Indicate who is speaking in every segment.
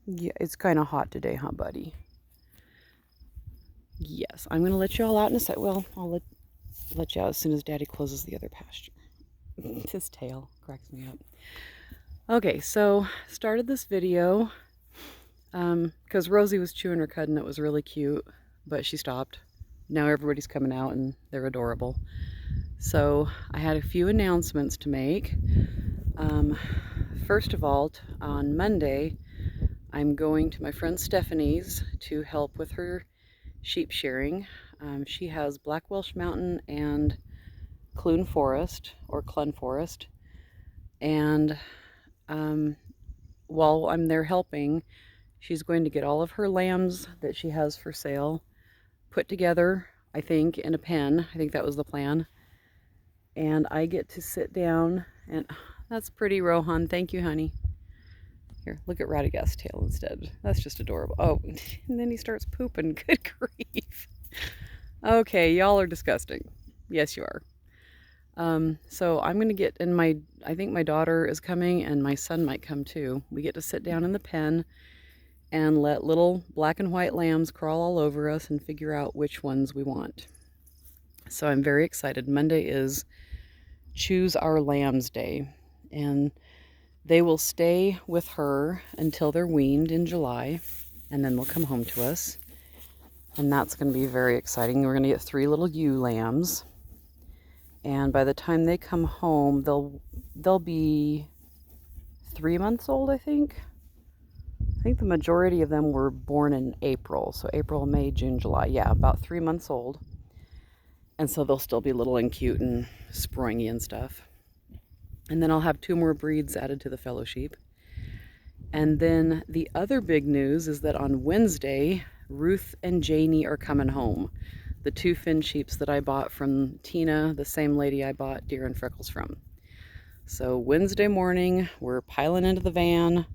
Speaker 1: Yeah, it's kind of hot today, huh, buddy? Yes, I'm gonna let you all out in a sec. Well, I'll let you out as soon as Daddy closes the other pasture. His tail cracks me up. Okay, so started this video because Rosie was chewing her cud and it was really cute, but she stopped. Now everybody's coming out and they're adorable. So I had a few announcements to make. First of all, on Monday, I'm going to my friend Stephanie's to help with her sheep shearing. She has Black Welsh Mountain and Clun Forest, or Clun Forest. And while I'm there helping, she's going to get all of her lambs that she has for sale put together, I think, in a pen. I think that was the plan. And I get to sit down and that's pretty, Rohan. Thank you, honey. Here, look at Radagast's tail instead. That's just adorable. Oh, and then he starts pooping. Good grief. Okay, y'all are disgusting. Yes, you are. So I'm gonna get in I think my daughter is coming and my son might come too. We get to sit down in the pen and let little black and white lambs crawl all over us and figure out which ones we want. So I'm very excited. Monday is Choose Our Lambs Day, and they will stay with her until they're weaned in July, and then they'll come home to us. And that's going to be very exciting. We're going to get 3 little ewe lambs. And by the time they come home, they'll be 3 months old, I think. I think the majority of them were born in April. So April, May, June, July. Yeah, about 3 months old. And so they'll still be little and cute and springy and stuff. And then I'll have 2 more breeds added to the fellow sheep. And then the other big news is that on Wednesday, Ruth and Janie are coming home. The 2 Finn sheeps that I bought from Tina, the same lady I bought Deer and Freckles from. So Wednesday morning, we're piling into the van.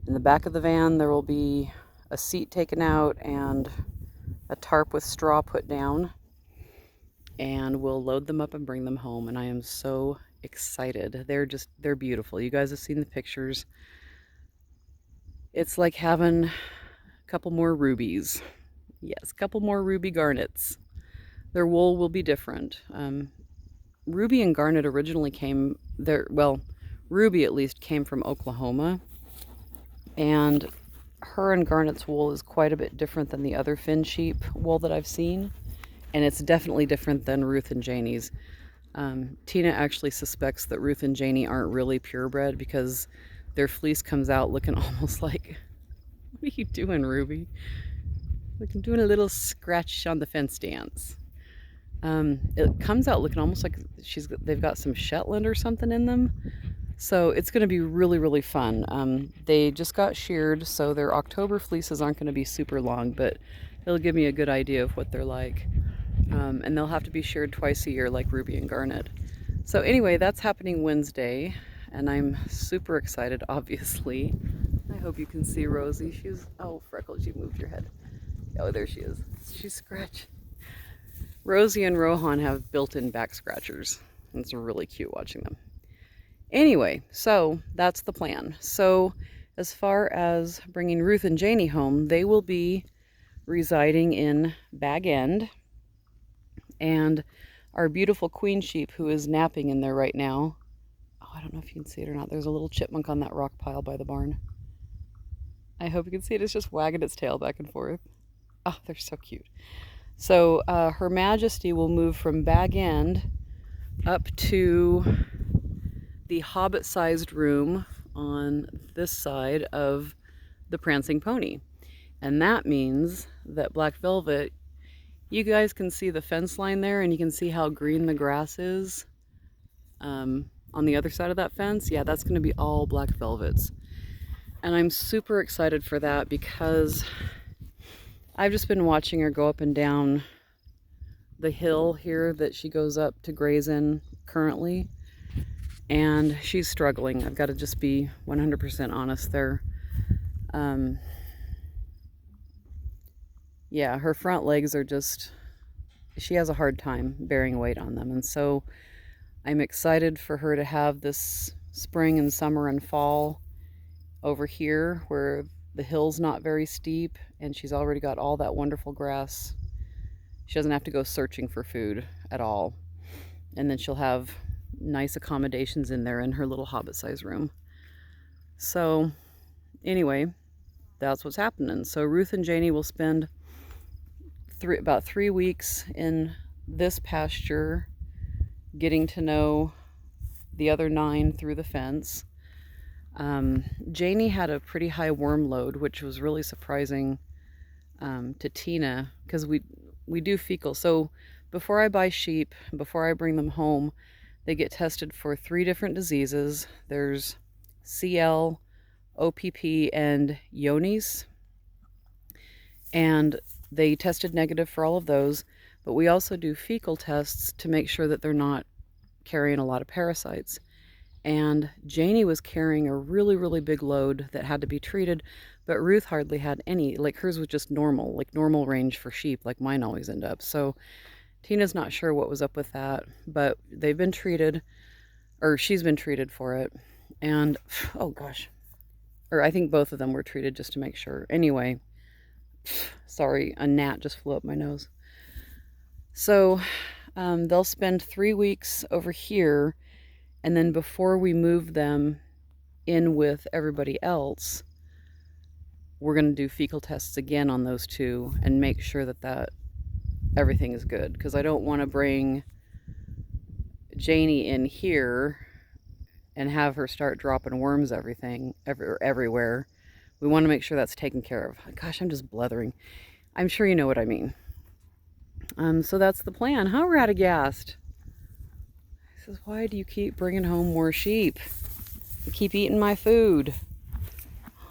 Speaker 1: In the back of the van, there will be a seat taken out and a tarp with straw put down. And we'll load them up and bring them home. And I am so excited. They're beautiful. You guys have seen the pictures. It's like having a couple more rubies. Yes, a couple more ruby garnets. Their wool will be different. Ruby and garnet originally came there, well, Ruby at least came from Oklahoma, and her and Garnet's wool is quite a bit different than the other Finn sheep wool that I've seen, and it's definitely different than Ruth and Janie's. Tina actually suspects that Ruth and Janie aren't really purebred because their fleece comes out looking almost like, what are you doing, Ruby? Like I'm doing a little scratch on the fence dance. It comes out looking almost like they've got some Shetland or something in them. So it's going to be really, really fun. They just got sheared, so their October fleeces aren't going to be super long, but it'll give me a good idea of what they're like. And they'll have to be sheared twice a year like Ruby and Garnet. So anyway, that's happening Wednesday, and I'm super excited, obviously. I hope you can see Rosie. Oh, Freckles, you moved your head. Oh, there she is. She's scratched. Rosie and Rohan have built-in back scratchers. It's really cute watching them. Anyway, so that's the plan. So as far as bringing Ruth and Janie home, they will be residing in Bag End. And our beautiful queen sheep, who is napping in there right now. Oh, I don't know if you can see it or not. There's a little chipmunk on that rock pile by the barn. I hope you can see it. It's just wagging its tail back and forth. Oh, they're so cute. So Her Majesty will move from Bag End up to the hobbit-sized room on this side of the Prancing Pony. And that means that Black Velvet, you guys can see the fence line there, and you can see how green the grass is on the other side of that fence. Yeah, that's going to be all Black Velvets. And I'm super excited for that because I've just been watching her go up and down the hill here that she goes up to graze in currently, and she's struggling. I've got to just be 100% honest there. Yeah, her front legs are just, she has a hard time bearing weight on them, and so I'm excited for her to have this spring and summer and fall over here where the hill's not very steep, and she's already got all that wonderful grass. She doesn't have to go searching for food at all. And then she'll have nice accommodations in there in her little hobbit size room. So anyway, that's what's happening. So Ruth and Janie will spend about 3 weeks in this pasture, getting to know the other 9 through the fence. Janie had a pretty high worm load, which was really surprising to Tina, because we do fecal. So before I buy sheep, before I bring them home, they get tested for 3 different diseases. There's CL, OPP, and Johne's. And they tested negative for all of those, but we also do fecal tests to make sure that they're not carrying a lot of parasites. And Janie was carrying a really, really big load that had to be treated, but Ruth hardly had any. Like, hers was just normal, like normal range for sheep, like mine always end up. So Tina's not sure what was up with that, but they've been treated, or she's been treated for it. And, oh gosh, or I think both of them were treated just to make sure. Anyway, sorry, a gnat just flew up my nose. So they'll spend 3 weeks over here, and then before we move them in with everybody else, we're going to do fecal tests again on those 2 and make sure that everything is good, because I don't want to bring Janie in here and have her start dropping worms everywhere. We want to make sure that's taken care of. Gosh, I'm just blethering. I'm sure you know what I mean. So that's the plan. Huh, Radagast? He says, why do you keep bringing home more sheep? You keep eating my food.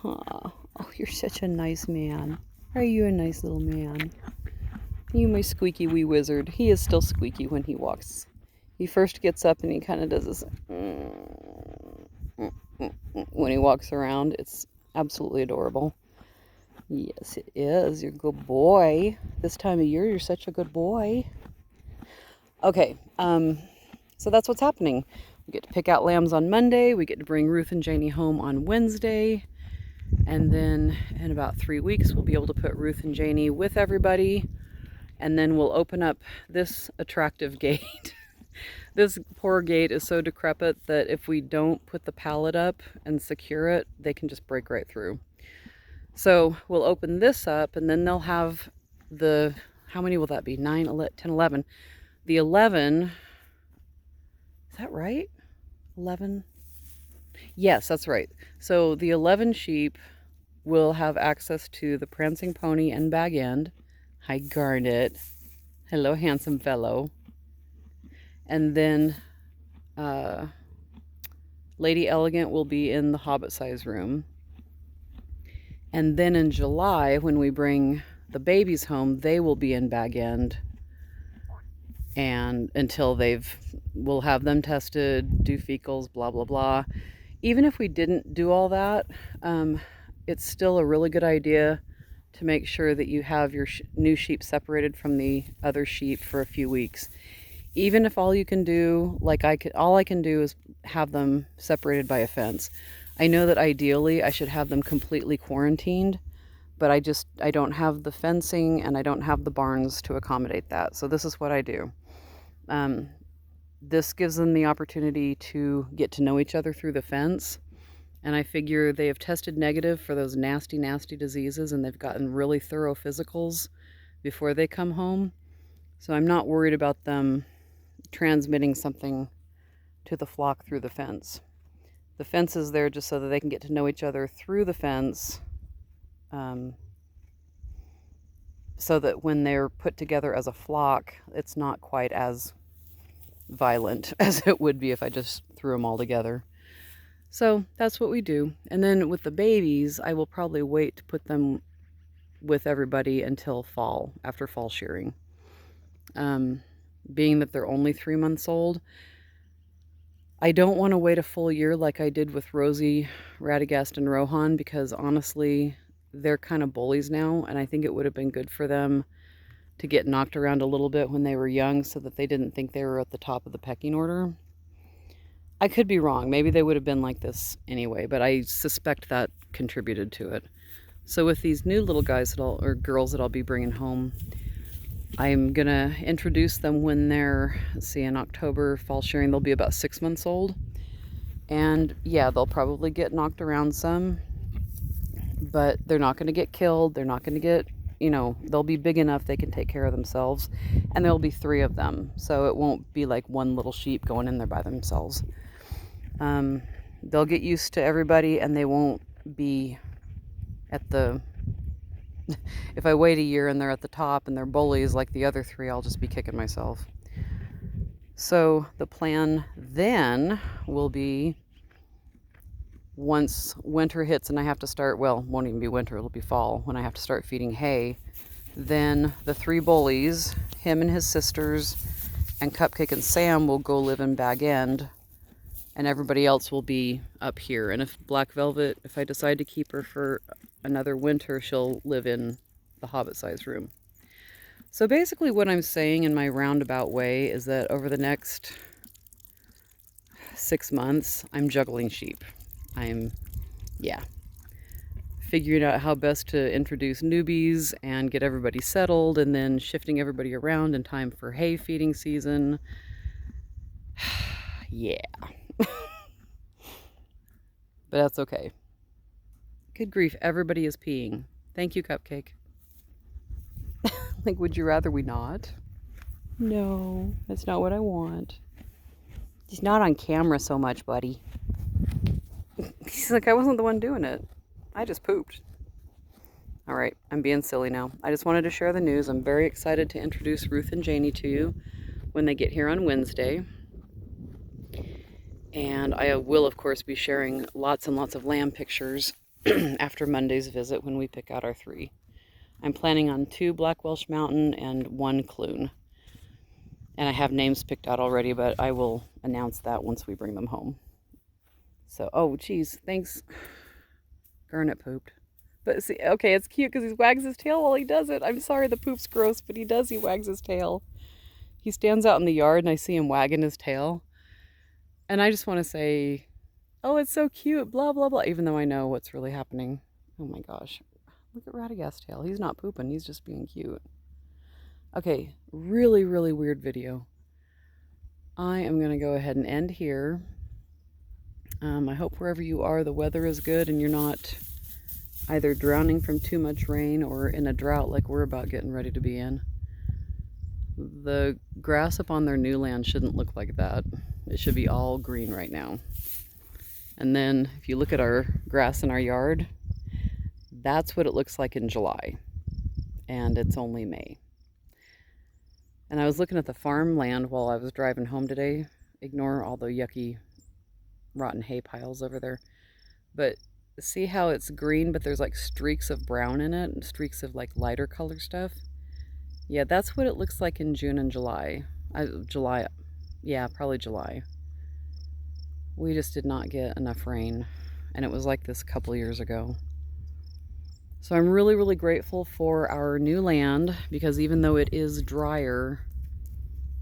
Speaker 1: Huh. Oh, you're such a nice man. Are you a nice little man? You, my squeaky wee wizard. He is still squeaky when he walks. He first gets up and he kind of does this when he walks around. It's absolutely adorable. Yes, it is. You're a good boy. This time of year, you're such a good boy. Okay, so that's what's happening. We get to pick out lambs on Monday. We get to bring Ruth and Janie home on Wednesday. And then in about 3 weeks, we'll be able to put Ruth and Janie with everybody. And then we'll open up this attractive gate. This poor gate is so decrepit that if we don't put the pallet up and secure it, they can just break right through. So we'll open this up, and then they'll have the, how many will that be? 9, 10, 11. The 11, is that right? 11? Yes, that's right. So the 11 sheep will have access to the prancing pony and bag end. Hi, Garnet. Hello, handsome fellow. And then Lady Elegant will be in the hobbit size room. And then in July, when we bring the babies home, they will be in bag end. And until we'll have them tested, do fecals, blah, blah, blah. Even if we didn't do all that, it's still a really good idea to make sure that you have your new sheep separated from the other sheep for a few weeks. Even if all you can do, all I can do is have them separated by a fence. I know that ideally I should have them completely quarantined, but I don't have the fencing and I don't have the barns to accommodate that. So this is what I do. This gives them the opportunity to get to know each other through the fence. And I figure they have tested negative for those nasty, nasty diseases, and they've gotten really thorough physicals before they come home. So I'm not worried about them transmitting something to the flock through the fence. The fence is there just so that they can get to know each other through the fence, so that when they're put together as a flock, it's not quite as violent as it would be if I just threw them all together. So that's what we do. And then with the babies, I will probably wait to put them with everybody until fall, after fall shearing. Being that they're only 3 months old, I don't want to wait a full year like I did with Rosie, Radagast, and Rohan, because honestly, they're kind of bullies now, and I think it would have been good for them to get knocked around a little bit when they were young so that they didn't think they were at the top of the pecking order. I could be wrong. Maybe they would have been like this anyway, but I suspect that contributed to it. So with these new little guys or girls that I'll be bringing home, I'm gonna introduce them when they're, let's see, in October, fall shearing, they'll be about 6 months old. And yeah, they'll probably get knocked around some, but they're not gonna get killed. They're not gonna get, they'll be big enough they can take care of themselves. And there'll be 3 of them, so it won't be like one little sheep going in there by themselves. They'll get used to everybody, and they won't be at the if I wait a year and they're at the top and they're bullies like the other 3, I'll just be kicking myself. So the plan then will be, once winter hits and I have to start, well, it won't even be winter, it'll be fall, when I have to start feeding hay, then the 3 bullies, him and his sisters, and Cupcake and Sam will go live in Bag End, and everybody else will be up here. And if Black Velvet, if I decide to keep her for another winter, she'll live in the Hobbit-sized room. So basically what I'm saying in my roundabout way is that over the next 6 months, I'm juggling sheep. Yeah, figuring out how best to introduce newbies and get everybody settled, and then shifting everybody around in time for hay feeding season. Yeah. But that's okay. Good grief, everybody is peeing. Thank you, Cupcake. Like, would you rather we not? No, that's not what I want. He's not on camera so much, buddy. He's like, I wasn't the one doing it. I just pooped. All right, I'm being silly now. I just wanted to share the news. I'm very excited to introduce Ruth and Janie to you when they get here on Wednesday. And I will, of course, be sharing lots and lots of lamb pictures after Monday's visit when we pick out our 3. I'm planning on 2 Black Welsh Mountain and 1 Clune. And I have names picked out already, but I will announce that once we bring them home. So, oh, geez, thanks. Garnet pooped. But see, okay, it's cute because he wags his tail while he does it. I'm sorry the poop's gross, but he wags his tail. He stands out in the yard and I see him wagging his tail. And I just want to say, oh, it's so cute, blah, blah, blah, even though I know what's really happening. Oh my gosh. Look at Radagast's tail. He's not pooping. He's just being cute. Okay, really, really weird video. I am going to go ahead and end here. I hope wherever you are, the weather is good and you're not either drowning from too much rain or in a drought like we're about getting ready to be in. The grass up on their new land shouldn't look like that. It should be all green right now. And then if you look at our grass in our yard, that's what it looks like in July. And it's only May. And I was looking at the farmland while I was driving home today. Ignore all the yucky, rotten hay piles over there. But see how it's green, but there's like streaks of brown in it, and streaks of like lighter color stuff? Yeah, that's what it looks like in June and July. Yeah, probably July. We just did not get enough rain, and it was like this a couple years ago. So I'm really, really grateful for our new land, because even though it is drier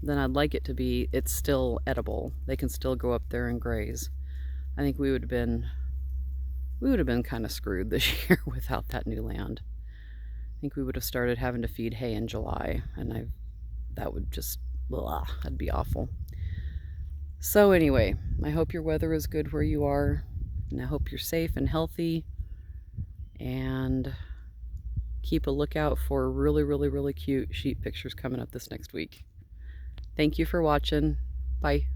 Speaker 1: than I'd like it to be, it's still edible. They can still go up there and graze. I think we would have been kind of screwed this year without that new land. I think we would have started having to feed hay in July, and that would just, blah, that'd be awful. So anyway, I hope your weather is good where you are, and I hope you're safe and healthy, and keep a lookout for really, really, really cute sheep pictures coming up this next week. Thank you for watching. Bye.